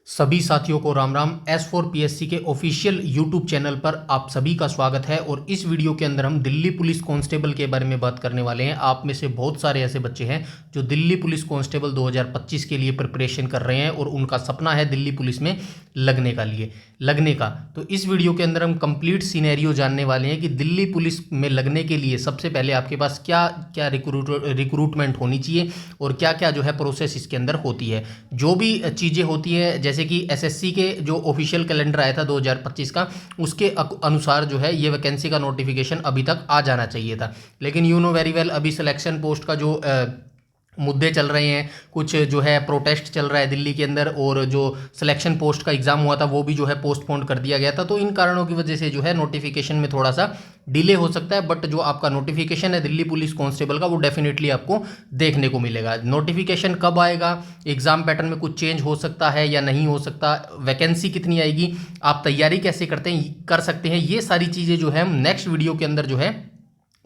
सभी साथियों को राम राम। S4PSC के ऑफिशियल यूट्यूब चैनल पर आप सभी का स्वागत है। और इस वीडियो के अंदर हम दिल्ली पुलिस कांस्टेबल के बारे में बात करने वाले हैं। आप में से बहुत सारे ऐसे बच्चे हैं जो दिल्ली पुलिस कांस्टेबल 2025 के लिए प्रिपरेशन कर रहे हैं और उनका सपना है दिल्ली पुलिस में लगने का। तो इस वीडियो के अंदर हम कंप्लीट सिनेरियो जानने वाले हैं कि दिल्ली पुलिस में लगने के लिए सबसे पहले आपके पास क्या क्या रिक्रूटमेंट होनी चाहिए और क्या क्या जो है प्रोसेस इसके अंदर होती है। जो भी चीज़ें होती हैं, जैसे कि एसएससी के जो ऑफिशियल कैलेंडर आया था 2025 का, उसके अनुसार जो है ये वैकेंसी का नोटिफिकेशन अभी तक आ जाना चाहिए था। लेकिन यू नो वेरी वेल, अभी सिलेक्शन पोस्ट का जो मुद्दे चल रहे हैं, कुछ जो है प्रोटेस्ट चल रहा है दिल्ली के अंदर, और जो सिलेक्शन पोस्ट का एग्ज़ाम हुआ था वो भी जो है पोस्टपोन कर दिया गया था। तो इन कारणों की वजह से जो है नोटिफिकेशन में थोड़ा सा डिले हो सकता है। बट जो आपका नोटिफिकेशन है दिल्ली पुलिस कांस्टेबल का, वो डेफिनेटली आपको देखने को मिलेगा। नोटिफिकेशन कब आएगा, एग्ज़ाम पैटर्न में कुछ चेंज हो सकता है या नहीं हो सकता, वैकेंसी कितनी आएगी, आप तैयारी कैसे कर सकते हैं, ये सारी चीज़ें जो है हम नेक्स्ट वीडियो के अंदर जो है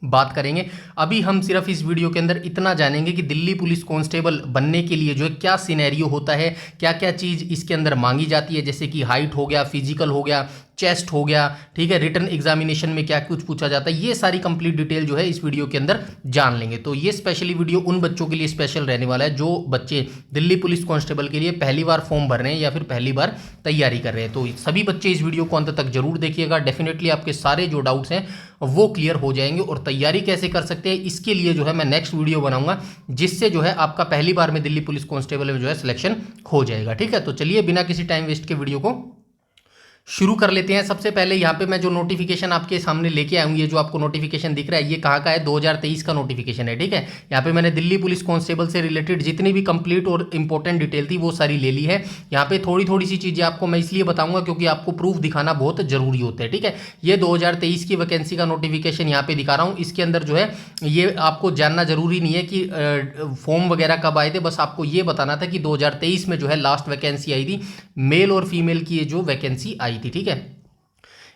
बात करेंगे। अभी हम सिर्फ इस वीडियो के अंदर इतना जानेंगे कि दिल्ली पुलिस कांस्टेबल बनने के लिए जो है क्या सिनेरियो होता है, क्या क्या चीज़ इसके अंदर मांगी जाती है, जैसे कि हाइट हो गया, फिजिकल हो गया, चेस्ट हो गया, ठीक है, रिटन एग्जामिनेशन में क्या कुछ पूछा जाता है, ये सारी कंप्लीट डिटेल जो है इस वीडियो के अंदर जान लेंगे। तो ये स्पेशली वीडियो उन बच्चों के लिए स्पेशल रहने वाला है जो बच्चे दिल्ली पुलिस कांस्टेबल के लिए पहली बार फॉर्म भर रहे हैं या फिर पहली बार तैयारी कर रहे हैं। तो सभी बच्चे इस वीडियो को अंत तक जरूर देखिएगा। डेफिनेटली आपके सारे जो डाउट्स हैं वो क्लियर हो जाएंगे। और तैयारी कैसे कर सकते हैं इसके लिए जो है मैं नेक्स्ट वीडियो बनाऊंगा, जिससे जो है आपका पहली बार में दिल्ली पुलिस कांस्टेबल में जो है सिलेक्शन हो जाएगा। ठीक है, तो चलिए बिना किसी टाइम वेस्ट के वीडियो को शुरू कर लेते हैं। सबसे पहले यहाँ पे मैं जो नोटिफिकेशन आपके सामने लेके आया हूँ, ये जो आपको नोटिफिकेशन दिख रहा है, ये कहाँ का है, 2023 का नोटिफिकेशन है। ठीक है, यहाँ पे मैंने दिल्ली पुलिस कांस्टेबल से रिलेटेड जितनी भी कंप्लीट और इंपॉर्टेंट डिटेल थी वो सारी ले ली है। यहाँ पे थोड़ी थोड़ी सी चीज़ें आपको मैं इसलिए बताऊंगा क्योंकि आपको प्रूफ दिखाना बहुत जरूरी होता है। ठीक है, ये 2023 की वैकेंसी का नोटिफिकेशन यहाँ पे दिखा रहा हूँ। इसके अंदर जो है ये आपको जानना जरूरी नहीं है कि फॉर्म वगैरह कब आए थे, बस आपको ये बताना था कि 2023 में जो है लास्ट वैकेंसी आई थी, मेल और फीमेल की ये जो वैकेंसी आई थी। ठीक है,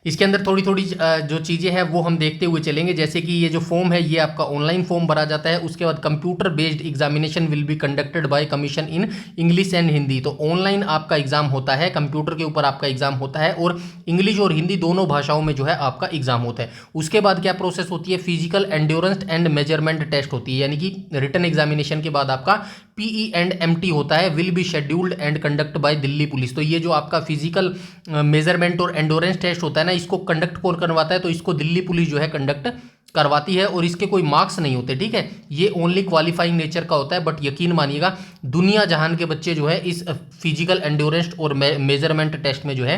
इसके अंदर थोड़ी थोड़ी जो चीज़ें हैं वो हम देखते हुए चलेंगे। जैसे कि ये जो फॉर्म है ये आपका ऑनलाइन फॉर्म भरा जाता है। उसके बाद computer based examination will be conducted by commission in English and Hindi. तो ऑनलाइन आपका एग्जाम होता है, कंप्यूटर के ऊपर आपका एग्जाम होता है, और इंग्लिश और हिंदी दोनों भाषाओं में जो है आपका एग्जाम होता है। उसके बाद क्या प्रोसेस होती है, physical endurance and measurement test होती है, यानी कि रिटन एग्जामिनेशन के बाद आपका PE&MT होता है, will be scheduled and conduct bye Delhi police. तो ये जो आपका फिजिकल मेजरमेंट और एंडोरेंस टेस्ट होता है ना, इसको कंडक्ट कौन करवाता है, तो इसको दिल्ली पुलिस जो है कंडक्ट करवाती है, और इसके कोई मार्क्स नहीं होते। ठीक है, ये ओनली क्वालिफाइंग नेचर का होता है। बट यकीन मानिएगा दुनिया जहान के बच्चे जो है इस फिजिकल एंडोरेंस और मेजरमेंट टेस्ट में जो है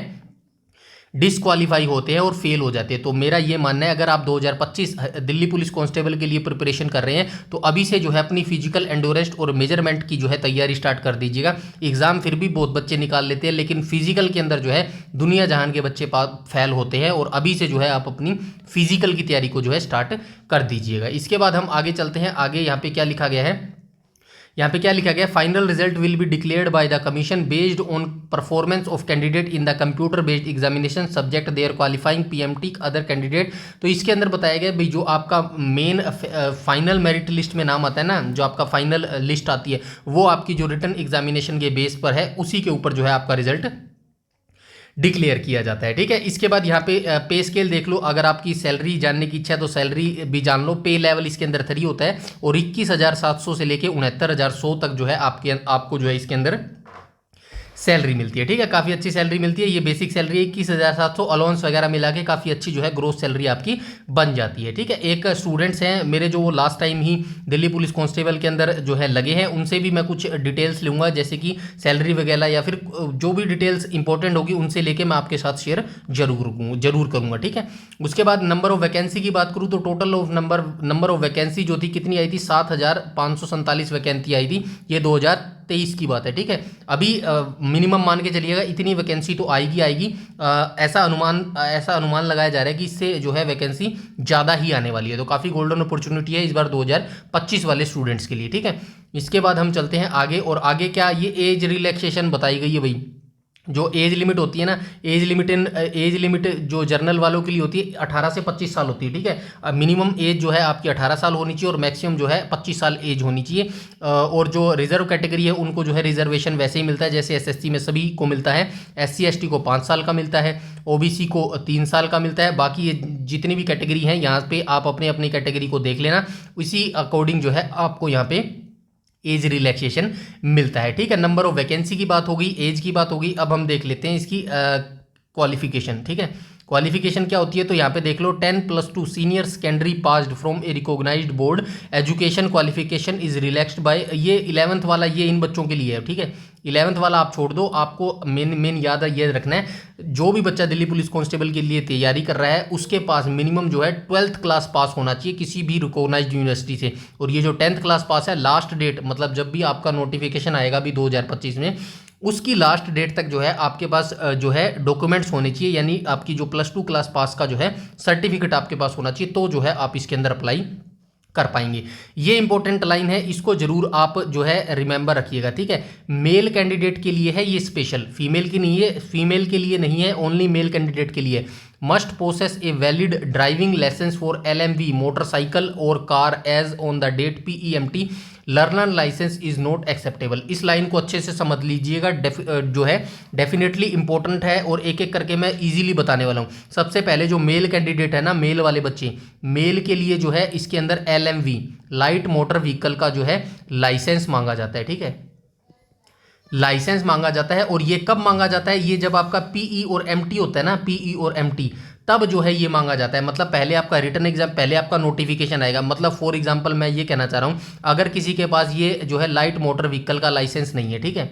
डिसक्वालीफाई होते हैं और फेल हो जाते हैं। तो मेरा ये मानना है, अगर आप 2025 दिल्ली पुलिस कांस्टेबल के लिए प्रिपरेशन कर रहे हैं तो अभी से जो है अपनी फिजिकल एंडोरेंस और मेजरमेंट की जो है तैयारी स्टार्ट कर दीजिएगा। एग्जाम फिर भी बहुत बच्चे निकाल लेते हैं, लेकिन फिजिकल के अंदर जो है दुनिया जहान के बच्चे फेल होते हैं, और अभी से जो है आप अपनी फिजिकल की तैयारी को जो है स्टार्ट कर दीजिएगा। इसके बाद हम आगे चलते हैं। आगे यहाँ पे क्या लिखा गया है, यहाँ पे क्या लिखा गया, final result will be declared by the commission based on performance of candidate in the computer based examination subject their qualifying PMT other candidate. तो इसके अंदर बताया गया भाई जो आपका मेन फाइनल मेरिट लिस्ट में नाम आता है ना, जो आपका फाइनल लिस्ट आती है, वो आपकी जो रिटन एग्जामिनेशन के बेस पर है, उसी के ऊपर जो है आपका रिजल्ट डिक्लेयर किया जाता है। ठीक है, इसके बाद यहाँ पे पे स्केल देख लो। अगर आपकी सैलरी जानने की इच्छा है तो सैलरी भी जान लो। पे लेवल इसके अंदर 3 होता है, और 21,700 से लेके 69,100 तक जो है आपको जो है इसके अंदर सैलरी मिलती है। ठीक है, काफ़ी अच्छी सैलरी मिलती है। ये बेसिक सैलरी 21,700, अलाउंस वगैरह मिला के काफ़ी अच्छी जो है ग्रोस सैलरी आपकी बन जाती है। ठीक है, एक स्टूडेंट्स हैं मेरे जो वो लास्ट टाइम ही दिल्ली पुलिस कांस्टेबल के अंदर जो है लगे हैं, उनसे भी मैं कुछ डिटेल्स लूँगा, जैसे कि सैलरी वगैरह या फिर जो भी डिटेल्स इंपॉर्टेंट होगी उनसे लेके मैं आपके साथ शेयर जरूर करूँगा। ठीक है, उसके बाद नंबर ऑफ वैकेंसी की बात करूँ तो total of number of vacancy जो थी कितनी आई थी, 7,547 वैकेंसी आई थी। ये 2023 की बात है। ठीक है, अभी मिनिमम मान के चलिएगा इतनी वैकेंसी तो आएगी। ऐसा अनुमान लगाया जा रहा है कि इससे जो है वैकेंसी ज़्यादा ही आने वाली है। तो काफ़ी गोल्डन अपॉर्चुनिटी है इस बार 2025 वाले स्टूडेंट्स के लिए। ठीक है, इसके बाद हम चलते हैं आगे। और आगे क्या, ये एज रिलैक्सेशन बताई गई है भाई, जो एज लिमिट होती है ना, एज लिमिट जो जर्नल वालों के लिए होती है 18 से 25 साल होती है, ठीक है। मिनिमम एज जो है आपकी 18 साल होनी चाहिए और मैक्सिमम जो है 25 साल एज होनी चाहिए। और जो रिजर्व कैटेगरी है उनको जो है रिजर्वेशन वैसे ही मिलता है जैसे एसएससी में सभी को मिलता है। एससी एसटी को 5 साल का मिलता है, ओबीसी को 3 साल का मिलता है। बाकी ये जितनी भी कैटेगरी हैं यहाँ पे आप अपनी अपनी कैटेगरी को देख लेना, उसी अकॉर्डिंग जो है आपको यहाँ पे एज रिलैक्सेशन मिलता है, ठीक है। नंबर ऑफ वैकेंसी की बात हो गई, एज की बात हो गई। अब हम देख लेते हैं इसकी क्वालिफिकेशन, ठीक है। क्वालिफिकेशन क्या होती है तो यहाँ पे देख लो 10+2 senior secondary passed from a recognised board education qualification is relaxed by, ये 11th वाला ये इन बच्चों के लिए है, ठीक है। 11th वाला आप छोड़ दो, आपको मेन याद ये रखना है, जो भी बच्चा दिल्ली पुलिस कांस्टेबल के लिए तैयारी कर रहा है उसके पास मिनिमम जो है 12th क्लास पास होना चाहिए किसी भी रिकॉग्नाइज्ड यूनिवर्सिटी से। और ये जो 10th क्लास पास है, लास्ट डेट मतलब जब भी आपका नोटिफिकेशन आएगा अभी 2025 में, उसकी लास्ट डेट तक जो है आपके पास जो है डॉक्यूमेंट्स होने चाहिए, यानी आपकी जो +2 क्लास पास का जो है सर्टिफिकेट आपके पास होना चाहिए, तो जो है आप इसके अंदर अप्लाई कर पाएंगे। ये इंपॉर्टेंट लाइन है, इसको जरूर आप जो है रिमेंबर रखिएगा, ठीक है। मेल कैंडिडेट के लिए है ये स्पेशल, फीमेल की नहीं है, फीमेल के लिए नहीं है, ओनली मेल कैंडिडेट के लिए। Must possess a valid driving licence for LMV motorcycle और car as on the date PEMT learner licence is not acceptable. इस लाइन को अच्छे से समझ लीजिएगा, जो है डेफिनेटली इंपॉर्टेंट है और एक एक करके मैं इजीली बताने वाला हूँ। सबसे पहले जो मेल कैंडिडेट है ना, मेल वाले बच्चे, मेल के लिए जो है इसके अंदर LMV लाइट मोटर व्हीकल का जो है लाइसेंस मांगा जाता है, ठीक है। लाइसेंस मांगा जाता है और ये कब मांगा जाता है, ये जब आपका PE और MT होता है ना, PE और MT, तब जो है ये मांगा जाता है। मतलब पहले आपका रिटन एग्जाम, पहले आपका नोटिफिकेशन आएगा। मतलब फॉर एग्जांपल मैं ये कहना चाह रहा हूँ, अगर किसी के पास ये जो है लाइट मोटर व्हीकल का लाइसेंस नहीं है, ठीक है,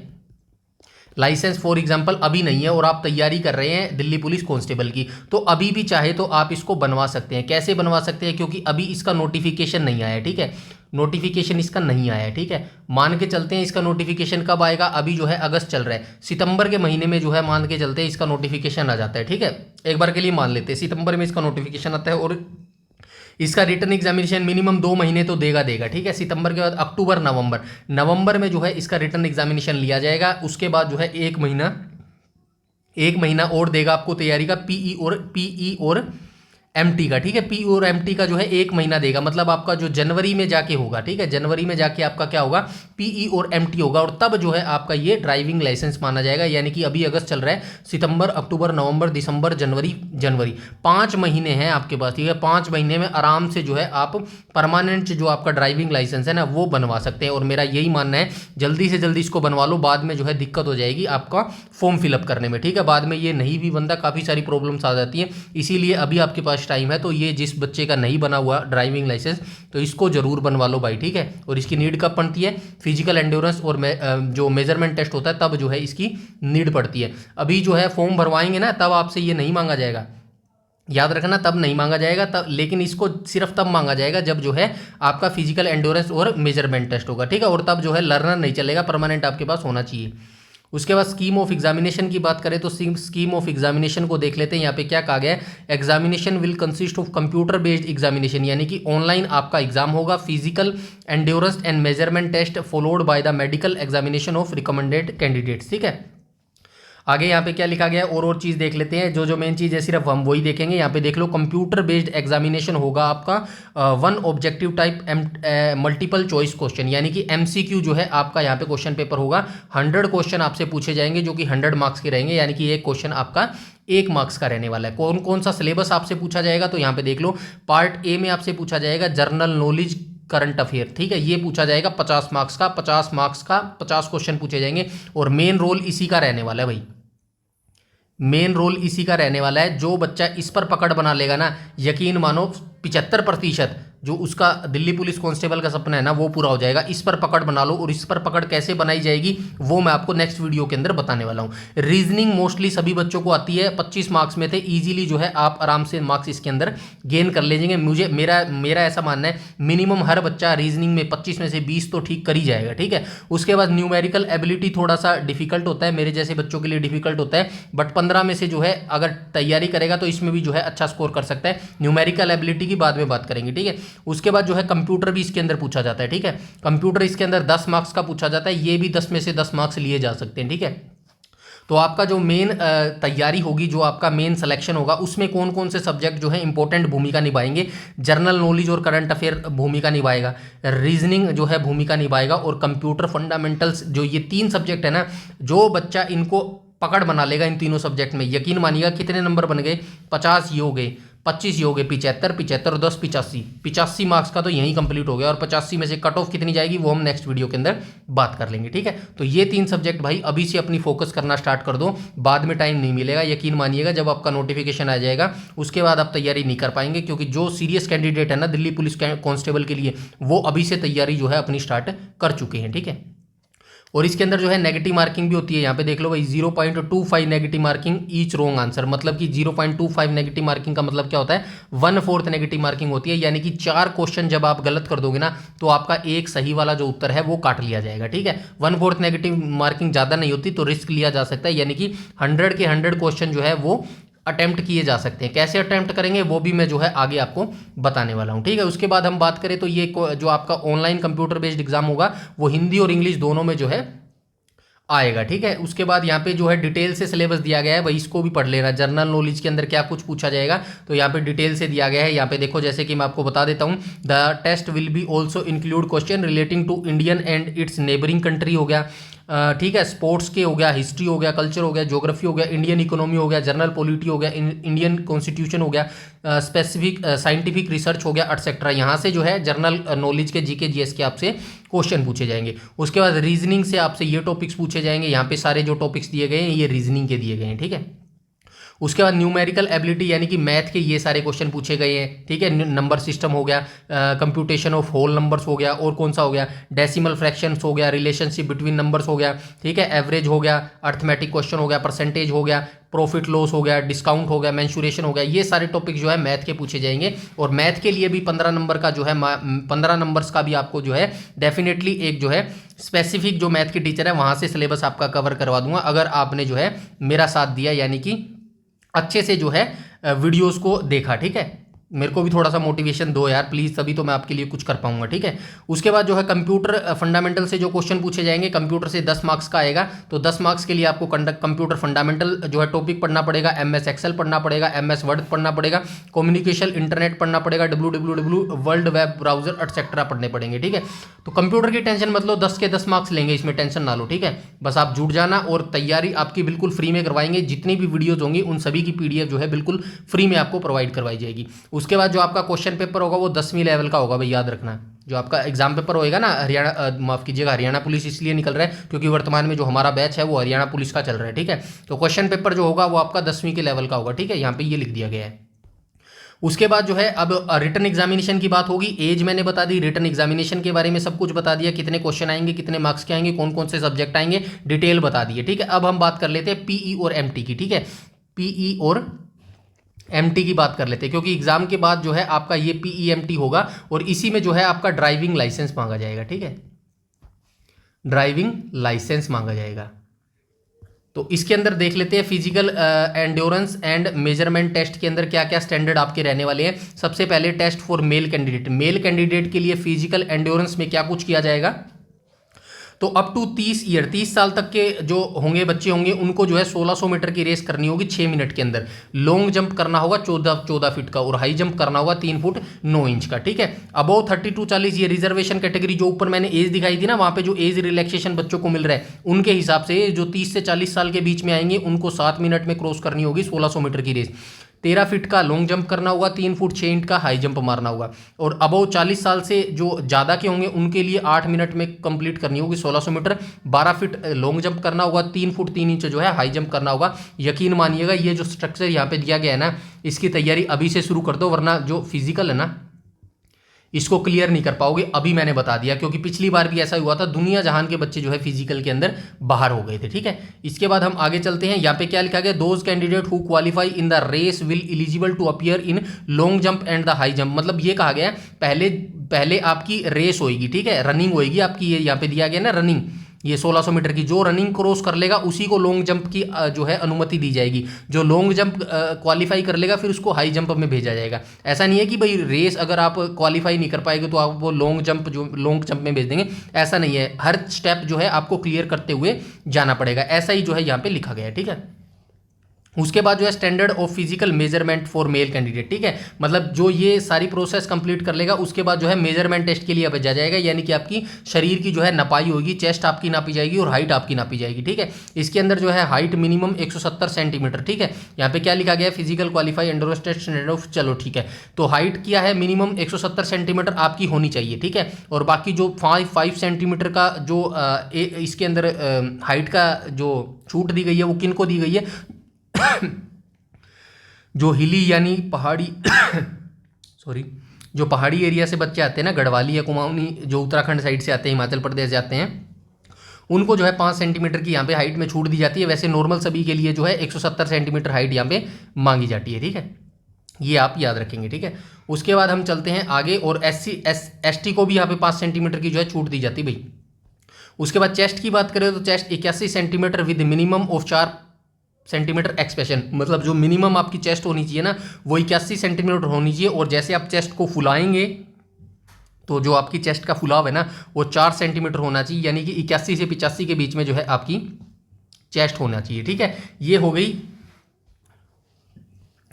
लाइसेंस फॉर एग्जांपल अभी नहीं है और आप तैयारी कर रहे हैं दिल्ली पुलिस कांस्टेबल की, तो अभी भी चाहे तो आप इसको बनवा सकते हैं। कैसे बनवा सकते हैं, क्योंकि अभी इसका नोटिफिकेशन नहीं आया है, ठीक है, नोटिफिकेशन इसका नहीं आया है, ठीक है। मान के चलते हैं इसका नोटिफिकेशन कब आएगा, अभी जो है अगस्त चल रहा है, सितंबर के महीने में जो है मान के चलते हैं इसका नोटिफिकेशन आ जाता है, ठीक है। एक बार के लिए मान लेते हैं सितंबर में इसका नोटिफिकेशन आता है और इसका रिटन एग्जामिनेशन मिनिमम 2 महीने तो देगा, ठीक है। सितंबर के बाद अक्टूबर नवंबर में जो है इसका रिटन एग्जामिनेशन लिया जाएगा। उसके बाद जो है एक महीना और देगा आपको तैयारी का PE और MT का, ठीक है। PE और MT का जो है 1 महीना देगा, मतलब आपका जो जनवरी में जाके होगा, ठीक है, जनवरी में जाके आपका क्या होगा, PE और MT होगा और तब जो है आपका ये ड्राइविंग लाइसेंस माना जाएगा। यानी कि अभी अगस्त चल रहा है, सितंबर, अक्टूबर, नवंबर, दिसंबर, जनवरी 5 महीने हैं आपके पास, ठीक है। 5 महीने में आराम से जो है आप परमानेंट जो आपका ड्राइविंग लाइसेंस है ना वो बनवा सकते हैं। और मेरा यही मानना है जल्दी से जल्दी इसको बनवा लो, बाद में जो है दिक्कत हो जाएगी आपका फॉर्म फिलअप करने में, ठीक है। बाद में ये नहीं भी बनता, काफ़ी सारी प्रॉब्लम्स आ जाती हैं, इसीलिए अभी आपके पास टाइम है। तो ये जिस बच्चे का नहीं बना हुआ ड्राइविंग लाइसेंस, तो इसको जरूर बनवा लो भाई, ठीक है। और इसकी नीड कब पड़ती है, फिजिकल एंड्योरेंस और जो मेजरमेंट टेस्ट होता है तब जो है इसकी नीड पड़ती है। अभी जो है फॉर्म भरवाएंगे ना तब आपसे ये नहीं मांगा जाएगा, याद रखना, तब नहीं मांगा जाएगा तब, लेकिन इसको सिर्फ तब मांगा जाएगा जब जो है आपका फिजिकल एंड्योरेंस और मेजरमेंट टेस्ट होगा, ठीक है। और तब जो है लर्नर नहीं चलेगा, परमानेंट आपके पास होना चाहिए। उसके बाद स्कीम ऑफ एग्जामिनेशन की बात करें तो स्कीम ऑफ एग्जामिनेशन को देख लेते हैं। यहाँ पे क्या कहा गया है, examination will consist of computer based examination, यानी कि ऑनलाइन आपका एग्जाम होगा, physical endurance and measurement test followed by the medical examination of recommended candidates, ठीक है। आगे यहाँ पे क्या लिखा गया है और चीज़ देख लेते हैं। जो मेन चीज़ है सिर्फ हम वही देखेंगे। यहाँ पे देख लो, कंप्यूटर बेस्ड एग्जामिनेशन होगा आपका 1 objective type multiple choice question, यानी कि MCQ जो है आपका यहाँ पे क्वेश्चन पेपर होगा। 100 क्वेश्चन आपसे पूछे जाएंगे जो कि 100 मार्क्स के रहेंगे, यानी कि एक क्वेश्चन आपका 1 मार्क्स का रहने वाला है। कौन कौन सा सिलेबस आपसे पूछा जाएगा, तो यहाँ पे देख लो, पार्ट A में आपसे पूछा जाएगा जनरल नॉलेज करंट अफेयर, ठीक है, ये पूछा जाएगा 50 मार्क्स का, 50 क्वेश्चन पूछे जाएंगे और मेन रोल इसी का रहने वाला है भाई, मेन रोल इसी का रहने वाला है। जो बच्चा इस पर पकड़ बना लेगा ना, यकीन मानो 75% जो उसका दिल्ली पुलिस कांस्टेबल का सपना है ना वो पूरा हो जाएगा। इस पर पकड़ बना लो, और इस पर पकड़ कैसे बनाई जाएगी वो मैं आपको नेक्स्ट वीडियो के अंदर बताने वाला हूँ। रीजनिंग मोस्टली सभी बच्चों को आती है, 25 मार्क्स में थे, इजीली जो है आप आराम से मार्क्स इसके अंदर गेन कर लीजिएंगे। मेरा ऐसा मानना है, मिनिमम हर बच्चा रीजनिंग में 25 में से 20 तो ठीक कर ही जाएगा, ठीक है। उसके बाद न्यूमेरिकल एबिलिटी थोड़ा सा डिफिकल्ट होता है, मेरे जैसे बच्चों के लिए डिफिकल्ट होता है, बट 15 में से जो है अगर तैयारी करेगा तो इसमें भी जो है अच्छा स्कोर कर सकता है। न्यूमेरिकल एबिलिटी की बाद में बात करेंगे, ठीक है। उसके बाद जो है कंप्यूटर भी इसके अंदर पूछा जाता है, ठीक है। कंप्यूटर इसके अंदर 10 मार्क्स का पूछा जाता है, ये भी 10 में से 10 मार्क्स लिए जा सकते हैं, ठीक है। तो आपका जो मेन तैयारी होगी, जो आपका मेन सिलेक्शन होगा, उसमें कौन कौन से सब्जेक्ट जो है इंपॉर्टेंट भूमिका निभाएंगे। जनरल नॉलेज और करंट अफेयर भूमिका निभाएगा, रीजनिंग जो है भूमिका निभाएगा, और कंप्यूटर फंडामेंटल्स, जो ये 3 सब्जेक्ट है ना, जो बच्चा इनको पकड़ बना लेगा इन तीनों सब्जेक्ट में, यकीन मानिएगा कितने नंबर बन गए, 50 ये हो गए, 25 ये हो गए, 75 75 और 10 85, 85 मार्क्स का तो यहीं कंप्लीट हो गया। और 85 में से कट ऑफ कितनी जाएगी वो हम नेक्स्ट वीडियो के अंदर बात कर लेंगे, ठीक है। तो ये 3 सब्जेक्ट भाई अभी से अपनी फोकस करना स्टार्ट कर दो, बाद में टाइम नहीं मिलेगा, यकीन मानिएगा। जब आपका नोटिफिकेशन आ जाएगा उसके बाद आप तैयारी नहीं कर पाएंगे, क्योंकि जो सीरियस कैंडिडेट है ना दिल्ली पुलिस कांस्टेबल के लिए, वो अभी से तैयारी जो है अपनी स्टार्ट कर चुके हैं, ठीक है। और इसके अंदर जो है नेगेटिव मार्किंग भी होती है, यहाँ पे देख लो भाई 0.25 negative marking each wrong answer, मतलब कि 0.25 नेगेटिव मार्किंग का मतलब क्या होता है, 1/4 नेगेटिव मार्किंग होती है, यानी कि 4 क्वेश्चन जब आप गलत कर दोगे ना तो आपका एक सही वाला जो उत्तर है वो काट लिया जाएगा, ठीक है। 1/4 नेगेटिव मार्किंग ज़्यादा नहीं होती तो रिस्क लिया जा सकता है, यानी कि 100 के 100 क्वेश्चन जो है वो अटेम्प्ट किए जा सकते हैं। कैसे अटेम्प्ट करेंगे वो भी मैं जो है आगे आपको बताने वाला हूं, ठीक है। उसके बाद हम बात करें तो ये जो आपका ऑनलाइन कंप्यूटर बेस्ड एग्जाम होगा वो हिंदी और इंग्लिश दोनों में जो है आएगा, ठीक है। उसके बाद यहाँ पे जो है डिटेल से सिलेबस दिया गया है, वही इसको भी पढ़ लेना। जनरल नॉलेज के अंदर क्या कुछ पूछा जाएगा तो यहाँ पे डिटेल से दिया गया है। यहाँ पे देखो, जैसे कि मैं आपको बता देता हूँ, the test will be also include question relating to Indian and its neighbouring country हो गया, ठीक है, स्पोर्ट्स के हो गया, हिस्ट्री हो गया, कल्चर हो गया, ज्योग्राफी हो गया, इंडियन इकोनॉमी हो गया, जनरल पॉलिटी हो गया, इंडियन कॉन्स्टिट्यूशन हो गया, स्पेसिफिक साइंटिफिक रिसर्च हो गया, एटसेट्रा। यहाँ से जो है जनरल नॉलेज के जीके जीएस के आपसे क्वेश्चन पूछे जाएंगे। उसके बाद रीजनिंग से आपसे ये टॉपिक्स पूछे जाएंगे। यहाँ पे सारे जो टॉपिक्स दिए गए हैं ये रीजनिंग के दिए गए हैं, ठीक है। उसके बाद न्यूमेरिकल एबिलिटी यानी कि मैथ के ये सारे क्वेश्चन पूछे गए हैं, ठीक है। नंबर सिस्टम हो गया, कंप्यूटेशन ऑफ होल नंबर्स हो गया, और कौन सा हो गया, डेसिमल फ्रैक्शंस हो गया, रिलेशनशिप बिटवीन नंबर्स हो गया, ठीक है, एवरेज हो गया, अर्थमेटिक क्वेश्चन हो गया, परसेंटेज हो गया, प्रॉफिट लॉस हो गया, डिस्काउंट हो गया, मेंशुरेशन हो गया। ये सारे टॉपिक जो है मैथ के पूछे जाएंगे। और मैथ के लिए भी 15 नंबर का जो है 15 नंबर्स का भी आपको जो है डेफिनेटली एक जो है स्पेसिफिक जो मैथ की टीचर है वहाँ से सिलेबस आपका कवर करवा दूंगा, अगर आपने जो है मेरा साथ दिया, यानी कि अच्छे से जो है वीडियोस को देखा, ठीक है। मेरे को भी थोड़ा सा मोटिवेशन दो यार प्लीज़, तभी तो मैं आपके लिए कुछ कर पाऊंगा, ठीक है। उसके बाद जो है कंप्यूटर फंडामेंटल से जो क्वेश्चन पूछे जाएंगे, कंप्यूटर से 10 मार्क्स का आएगा, तो 10 मार्क्स के लिए आपको कंप्यूटर फंडामेंटल जो है टॉपिक पढ़ना पड़ेगा, MS एक्सेल पढ़ना पड़ेगा, MS वर्ड पढ़ना पड़ेगा, कम्युनिकेशन इंटरनेट पढ़ना पड़ेगा, WWW world web browser etcetera पढ़ने पड़ेंगे, ठीक है। तो कंप्यूटर की टेंशन मत लो, 10 के 10 मार्क्स लेंगे, इसमें टेंशन ना लो, ठीक है। बस आप जुट जाना, और तैयारी आपकी बिल्कुल फ्री में करवाएंगे। जितनी भी वीडियोज होंगी उन सभी की PDF जो है बिल्कुल फ्री में आपको प्रोवाइड करवाई जाएगी। उसके बाद जो आपका क्वेश्चन पेपर होगा वो 10वीं लेवल का होगा भाई, याद रखना। जो आपका एग्जाम पेपर होएगा ना, हरियाणा माफ कीजिएगा, हरियाणा पुलिस इसलिए निकल रहा है क्योंकि वर्तमान में जो हमारा बैच है वो हरियाणा पुलिस का चल रहा है, ठीक है। तो क्वेश्चन पेपर जो होगा वो आपका 10वीं के लेवल का होगा, ठीक है, यहाँ पे ये लिख दिया गया है। उसके बाद जो है अब रिटन एग्जामिनेशन की बात होगी। एज मैंने बता दी, रिटन एग्जामिनेशन के बारे में सब कुछ बता दिया, कितने क्वेश्चन आएंगे, कितने मार्क्स के आएंगे, कौन कौन से सब्जेक्ट आएंगे, डिटेल बता दिए, ठीक है। अब हम बात कर लेते हैं PE और MT की, ठीक है। PE और MT की बात कर लेते हैं, क्योंकि एग्जाम के बाद जो है आपका ये PE MT होगा, और इसी में जो है आपका ड्राइविंग लाइसेंस मांगा जाएगा, ठीक है, ड्राइविंग लाइसेंस मांगा जाएगा। तो इसके अंदर देख लेते हैं physical endurance and measurement test के अंदर क्या क्या स्टैंडर्ड आपके रहने वाले हैं। सबसे पहले test for male candidate, male candidate के लिए फिजिकल एंड्योरेंस में क्या कुछ किया जाएगा, तो अप टू 30 साल तक के जो होंगे बच्चे होंगे उनको जो है 1600 मीटर की रेस करनी होगी 6 मिनट के अंदर। लॉन्ग जंप करना होगा 14 फीट का, और हाई जंप करना होगा 3 फुट 9 इंच का, ठीक है। अबव 30 to 40 ये रिजर्वेशन कैटेगरी, जो ऊपर मैंने एज दिखाई थी ना, वहाँ पे जो एज रिलैक्सेशन बच्चों को मिल रहा है उनके हिसाब से जो 30 से 40 साल के बीच में आएंगे उनको 7 मिनट में क्रॉस करनी होगी 1600 मीटर की रेस। 13 फीट का लॉन्ग जंप करना होगा, 3 फुट 6 इंच का हाई जंप मारना होगा। और अबव 40 साल से जो ज़्यादा के होंगे उनके लिए 8 मिनट में कंप्लीट करनी होगी 1600 मीटर। 12 फीट लॉन्ग जंप करना होगा, 3 फुट 3 इंच जो है हाई जंप करना होगा। यकीन मानिएगा ये जो स्ट्रक्चर यहाँ पे दिया गया है ना, इसकी तैयारी अभी से शुरू कर दो, वरना जो फिजिकल है ना इसको क्लियर नहीं कर पाओगे। अभी मैंने बता दिया, क्योंकि पिछली बार भी ऐसा हुआ था, दुनिया जहान के बच्चे जो है फिजिकल के अंदर बाहर हो गए थे, ठीक है। इसके बाद हम आगे चलते हैं। यहाँ पे क्या लिखा गया, those candidate who qualify in the race will eligible to appear in long jump and the high jump. मतलब ये कहा गया पहले आपकी रेस होगी, ठीक है, रनिंग होगी आपकी, ये यहाँ पे दिया गया ना रनिंग, ये 1600 मीटर की जो रनिंग क्रॉस कर लेगा उसी को लॉन्ग जंप की जो है अनुमति दी जाएगी। जो लॉन्ग जंप क्वालिफाई कर लेगा फिर उसको हाई जंप में भेजा जाएगा। ऐसा नहीं है कि भाई रेस अगर आप क्वालिफाई नहीं कर पाएंगे तो आप वो लॉन्ग जंप में भेज देंगे, ऐसा नहीं है। हर स्टेप जो है आपको क्लियर करते हुए जाना पड़ेगा, ऐसा ही जो है यहाँ पे लिखा गया है, ठीक है। उसके बाद जो है standard of physical measurement for male candidate, ठीक है। मतलब जो ये सारी प्रोसेस कंप्लीट कर लेगा उसके बाद जो है मेजरमेंट टेस्ट के लिए भेजा जाएगा, यानी कि आपकी शरीर की जो है नपाई होगी, चेस्ट आपकी नापी जाएगी और हाइट आपकी नापी जाएगी, ठीक है। इसके अंदर जो है हाइट मिनिमम 170 सेंटीमीटर, ठीक है। यहाँ पे क्या लिखा गया है, physical qualify endurance test standard of, चलो ठीक है। तो हाइट क्या है, मिनिमम 170 सेंटीमीटर आपकी होनी चाहिए, ठीक है। और बाकी जो 5 सेंटीमीटर का जो इसके अंदर हाइट का जो छूट दी गई है वो किन को दी गई है, जो हिली यानी पहाड़ी सॉरी जो पहाड़ी एरिया से बच्चे आते हैं ना, गढ़वाली या कुमाऊनी, जो उत्तराखंड साइड से आते हैं, हिमाचल प्रदेश जाते हैं, उनको जो है 5 सेंटीमीटर की यहाँ पे हाइट में छूट दी जाती है। वैसे नॉर्मल सभी के लिए जो है 170 सेंटीमीटर हाइट यहाँ पे मांगी जाती है, ठीक है। ये आप याद रखेंगे, ठीक है। उसके बाद हम चलते हैं आगे, और SC/ST को भी यहाँ पे 5 सेंटीमीटर की जो है छूट दी जाती है भाई। उसके बाद चेस्ट की बात करें तो chest 81 centimetre with minimum of 4 centimetre expansion, मतलब जो मिनिमम आपकी चेस्ट होनी चाहिए ना वो 81 सेंटीमीटर होनी चाहिए। और जैसे आप चेस्ट को फुलाएंगे तो जो आपकी चेस्ट का फुलाव है ना वो 4 सेंटीमीटर होना चाहिए, यानी कि 81 से 85 के बीच में जो है आपकी चेस्ट होना चाहिए, ठीक है। ये हो गई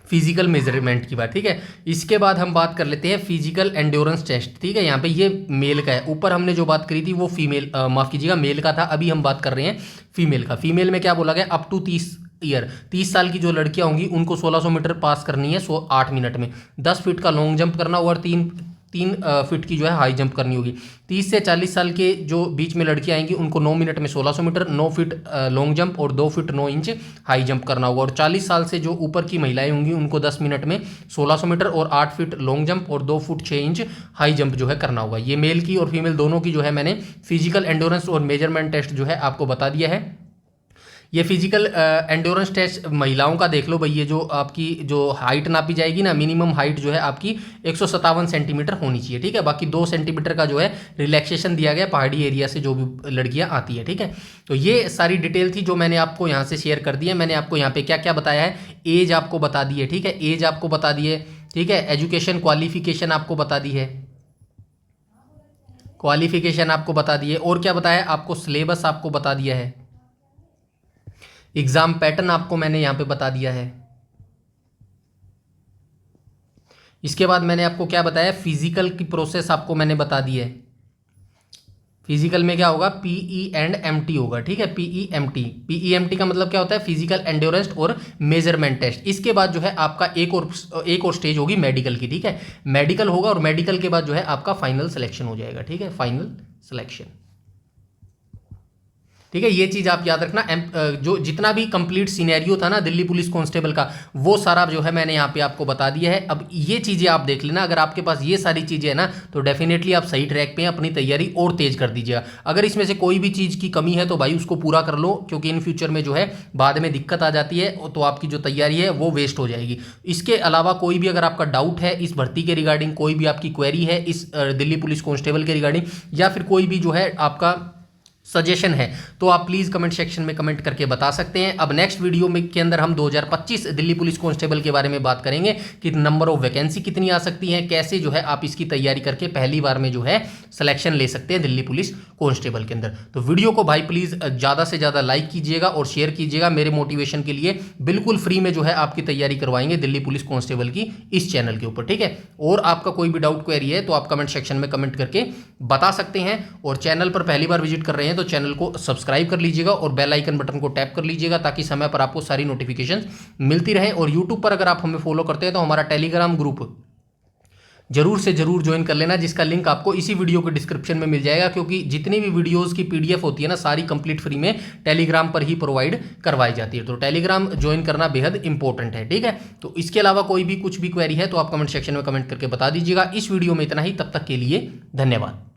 फिजिकल मेजरमेंट की बात, ठीक है। इसके बाद हम बात कर लेते हैं फिजिकल एंड्योरेंस टेस्ट, ठीक है। यहाँ पे ये मेल का है, ऊपर हमने जो बात करी थी वो फीमेल माफ कीजिएगा मेल का था, अभी हम बात कर रहे हैं फीमेल का। फीमेल में क्या बोला गया, अप टू 30 साल की जो लड़कियां होंगी उनको 1600 मीटर पास करनी है 8 मिनट में। 10 फीट का लॉन्ग जंप करना और 3 फीट की जो है हाई जंप करनी होगी। 30 से 40 साल के जो बीच में लड़कियां आएंगी उनको 9 मिनट में 1600 मीटर, 9 फीट लॉन्ग जंप और 2 फीट 9 इंच हाई जंप करना होगा। और 40 साल से जो ऊपर की महिलाएं होंगी उनको 10 मिनट में 1600 मीटर और 8 फीट लॉन्ग जंप और 2 फुट 6 इंच हाई जंप जो है करना होगा। ये मेल की और फीमेल दोनों की जो है मैंने फिजिकल एंड्योरेंस और मेजरमेंट टेस्ट जो है आपको बता दिया है। ये फिजिकल एंड्योरेंस टेस्ट महिलाओं का देख लो भाई, ये जो आपकी जो हाइट नापी जाएगी ना, मिनिमम हाइट जो है आपकी 157 सेंटीमीटर होनी चाहिए, ठीक है। बाकी 2 सेंटीमीटर का जो है रिलैक्सेशन दिया गया पहाड़ी एरिया से जो भी लड़कियां आती है, ठीक है। तो ये सारी डिटेल थी जो मैंने आपको यहाँ से शेयर कर दी है। मैंने आपको यहाँ पे क्या क्या बताया है, एज आपको बता दी है, ठीक है, एज आपको बता दी है, ठीक है। एजुकेशन क्वालिफिकेशन आपको बता दी है, क्वालिफिकेशन आपको बता दी है। और क्या बताया आपको, सिलेबस आपको बता दिया है, एग्जाम पैटर्न आपको मैंने यहां पे बता दिया है। इसके बाद मैंने आपको क्या बताया, फिजिकल की प्रोसेस आपको मैंने बता दी है। फिजिकल में क्या होगा, PEMT होगा, ठीक है, PEMT का मतलब क्या होता है, फिजिकल एंड्योरेंस और मेजरमेंट टेस्ट। इसके बाद जो है आपका एक और स्टेज होगी मेडिकल की, ठीक है। मेडिकल होगा और मेडिकल के बाद जो है आपका फाइनल सिलेक्शन हो जाएगा, ठीक है, फाइनल सिलेक्शन, ठीक है। ये चीज आप याद रखना। जो जितना भी कंप्लीट सिनेरियो था ना दिल्ली पुलिस कांस्टेबल का, वो सारा जो है मैंने यहाँ पे आपको बता दिया है। अब ये चीजें आप देख लेना, अगर आपके पास ये सारी चीजें है ना तो डेफिनेटली आप सही ट्रैक पे हैं, अपनी तैयारी और तेज कर दीजिएगा। अगर इसमें से कोई भी चीज की कमी है तो भाई उसको पूरा कर लो, क्योंकि इन फ्यूचर में जो है बाद में दिक्कत आ जाती है तो आपकी जो तैयारी है वो वेस्ट हो जाएगी। इसके अलावा कोई भी अगर आपका डाउट है इस भर्ती के रिगार्डिंग, कोई भी आपकी क्वेरी है इस दिल्ली पुलिस कांस्टेबल के रिगार्डिंग, या फिर कोई भी जो है आपका सजेशन है, तो आप प्लीज़ कमेंट सेक्शन में कमेंट करके बता सकते हैं। अब नेक्स्ट वीडियो में के अंदर हम 2025 दिल्ली पुलिस कांस्टेबल के बारे में बात करेंगे कि नंबर ऑफ वैकेंसी कितनी आ सकती है, कैसे जो है आप इसकी तैयारी करके पहली बार में जो है सिलेक्शन ले सकते हैं दिल्ली पुलिस कांस्टेबल के अंदर। तो वीडियो को भाई प्लीज़ ज़्यादा से ज़्यादा लाइक कीजिएगा और शेयर कीजिएगा, मेरे मोटिवेशन के लिए। बिल्कुल फ्री में जो है आपकी तैयारी करवाएंगे दिल्ली पुलिस कांस्टेबल की इस चैनल के ऊपर, ठीक है। और आपका कोई भी डाउट क्वेरी है तो आप कमेंट सेक्शन में कमेंट करके बता सकते हैं। और चैनल पर पहली बार विजिट कर रहे हैं तो चैनल को सब्सक्राइब कर लीजिएगा और बेल आइकन बटन को टैप कर लीजिएगा, ताकि समय पर आपको सारी नोटिफिकेशंस मिलती रहे। और यूट्यूब पर अगर आप हमें फॉलो करते हैं तो हमारा टेलीग्राम ग्रुप जरूर से जरूर ज्वाइन कर लेना, जिसका लिंक आपको इसी वीडियो के डिस्क्रिप्शन में मिल जाएगा, क्योंकि जितनी भी वीडियोस की PDF होती है ना सारी कंप्लीट फ्री में टेलीग्राम पर ही प्रोवाइड करवाई जाती है। तो टेलीग्राम ज्वाइन करना बेहद इंपॉर्टेंट है, ठीक है। तो इसके अलावा कोई भी कुछ भी क्वेरी है तो आप कमेंट सेक्शन में कमेंट करके बता दीजिएगा। इस वीडियो में इतना ही, तब तक के लिए धन्यवाद।